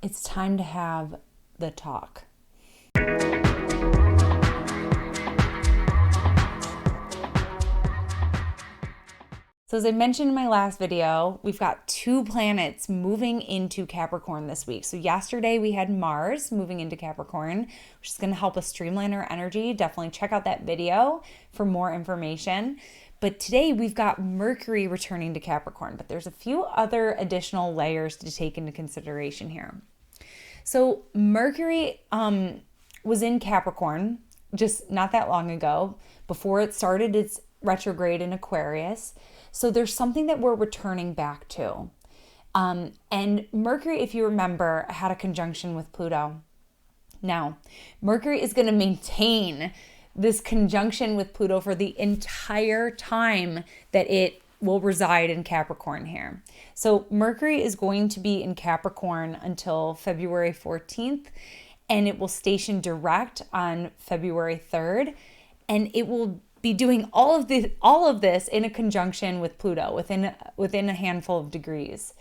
it's time to have the talk. So as I mentioned in my last video, we've got 2 planets moving into Capricorn this week. So yesterday we had Mars moving into Capricorn, which is going to help us streamline our energy. Definitely check out that video for more information. But today we've got Mercury returning to Capricorn, but there's a few other additional layers to take into consideration here. So Mercury was in Capricorn just not that long ago, before it started its retrograde in Aquarius. So there's something that we're returning back to. And Mercury, if you remember, had a conjunction with Pluto. Now, Mercury is going to maintain this conjunction with Pluto for the entire time that it will reside in Capricorn here. So Mercury is going to be in Capricorn until February 14th, and it will station direct on February 3rd, and it will be doing all of this in a conjunction with Pluto within a handful of degrees.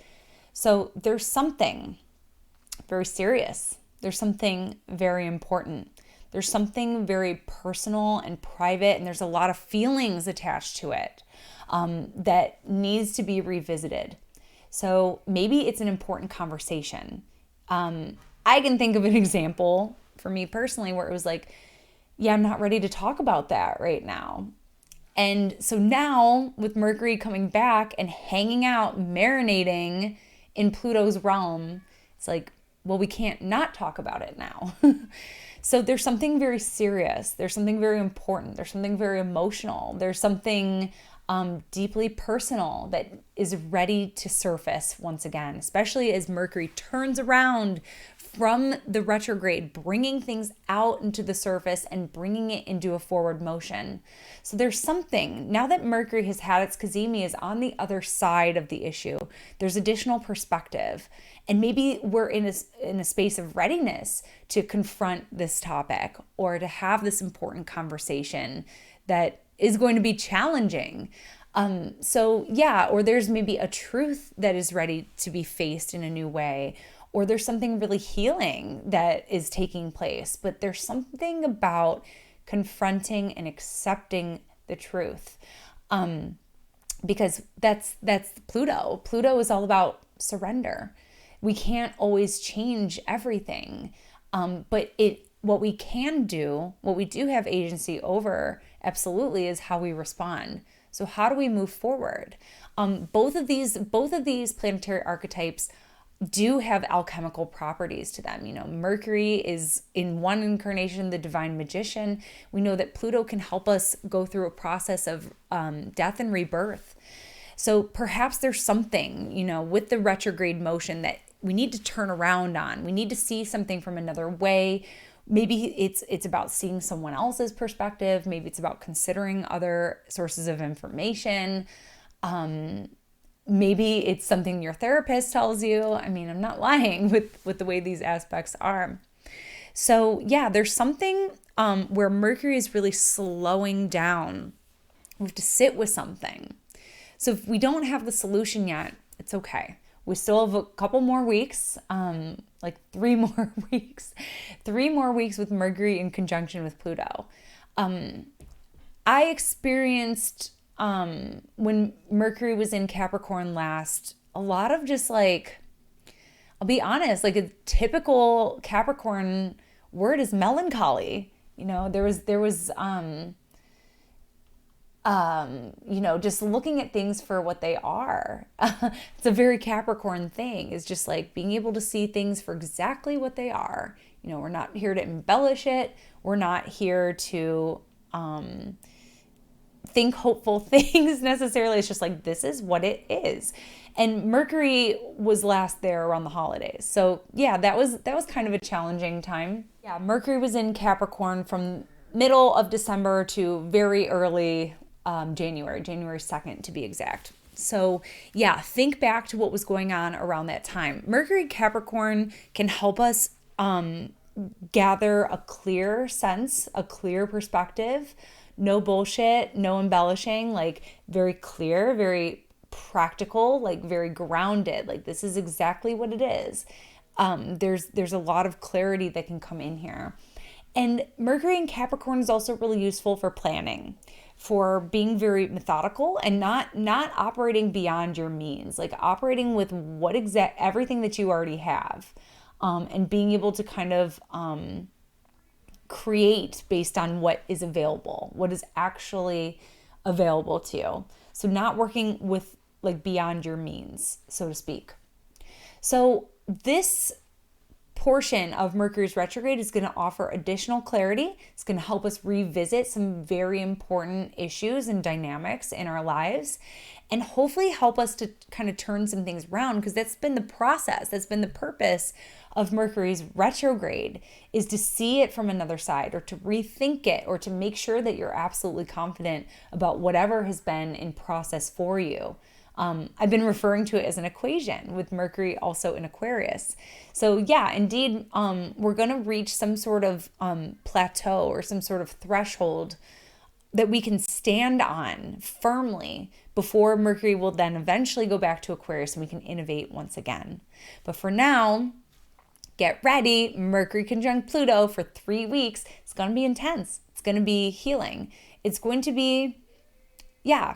So there's something very serious. There's something very important. There's something very personal and private, and there's a lot of feelings attached to it that needs to be revisited. So maybe it's an important conversation. I can think of an example for me personally where it was like, yeah, I'm not ready to talk about that right now. And so now with Mercury coming back and hanging out, marinating in Pluto's realm, it's like, well, we can't not talk about it now. So there's something very serious. There's something very important. There's something very emotional. There's something deeply personal that is ready to surface once again, especially as Mercury turns around from the retrograde, bringing things out into the surface and bringing it into a forward motion. So there's something, now that Mercury has had its cazimi, is on the other side of the issue, there's additional perspective. And maybe we're in a space of readiness to confront this topic or to have this important conversation that is going to be challenging. Or there's maybe a truth that is ready to be faced in a new way, or there's something really healing that is taking place, but there's something about confronting and accepting the truth. Because that's Pluto. Pluto is all about surrender. We can't always change everything. But what we can do, what we do have agency over, absolutely, is how we respond. So how do we move forward? Both of these planetary archetypes do have alchemical properties to them. You know, Mercury is in one incarnation the divine magician. We know that Pluto can help us go through a process of death and rebirth. So perhaps there's something, with the retrograde motion that we need to turn around on. We need to see something from another way. Maybe it's about seeing someone else's perspective. Maybe it's about considering other sources of information. Maybe it's something your therapist tells you. I mean, I'm not lying with the way these aspects are. So yeah, there's something where Mercury is really slowing down. We have to sit with something. So if we don't have the solution yet, it's okay. We still have a couple more weeks, like 3 more weeks. 3 more weeks with Mercury in conjunction with Pluto. I experienced, when Mercury was in Capricorn last, a lot of just like, I'll be honest, like a typical Capricorn word is melancholy. There was just looking at things for what they are. It's a very Capricorn thing, is just like being able to see things for exactly what they are. We're not here to embellish it. We're not here to think hopeful things necessarily. It's just like, this is what it is. And Mercury was last there around the holidays. So yeah, that was kind of a challenging time. Yeah, Mercury was in Capricorn from middle of December to very early January 2nd to be exact. So yeah, think back to what was going on around that time. Mercury Capricorn can help us gather a clear sense, a clear perspective, no bullshit, no embellishing, like very clear, very practical, like very grounded, like this is exactly what it is. There's a lot of clarity that can come in here. And Mercury in Capricorn is also really useful for planning, for being very methodical and not operating beyond your means, like operating with everything that you already have, and being able to kind of create based on what is available, what is actually available to you. So not working with like beyond your means, so to speak. So this portion of Mercury's retrograde is going to offer additional clarity. It's going to help us revisit some very important issues and dynamics in our lives, and hopefully help us to kind of turn some things around, because that's been the process. That's been the purpose of Mercury's retrograde, is to see it from another side, or to rethink it, or to make sure that you're absolutely confident about whatever has been in process for you. I've been referring to it as an equation, with Mercury also in Aquarius. So yeah, indeed, we're going to reach some sort of plateau or some sort of threshold that we can stand on firmly before Mercury will then eventually go back to Aquarius and we can innovate once again. But for now, get ready. Mercury conjunct Pluto for 3 weeks. It's going to be intense. It's going to be healing. It's going to be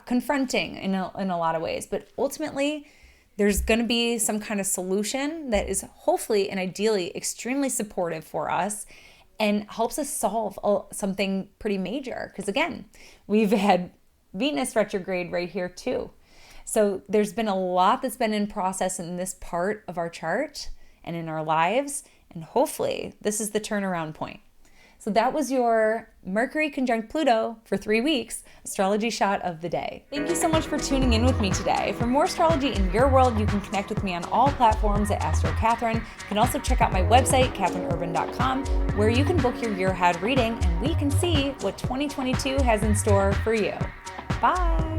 confronting in a lot of ways, but ultimately there's going to be some kind of solution that is hopefully and ideally extremely supportive for us and helps us solve something pretty major. Because again, we've had Venus retrograde right here too. So there's been a lot that's been in process in this part of our chart and in our lives, and hopefully this is the turnaround point. So that was your Mercury conjunct Pluto for 3 weeks astrology shot of the day. Thank you so much for tuning in with me today. For more astrology in your world, you can connect with me on all platforms at Astro Catherine. You can also check out my website, catherineurban.com, where you can book your year ahead reading and we can see what 2022 has in store for you. Bye.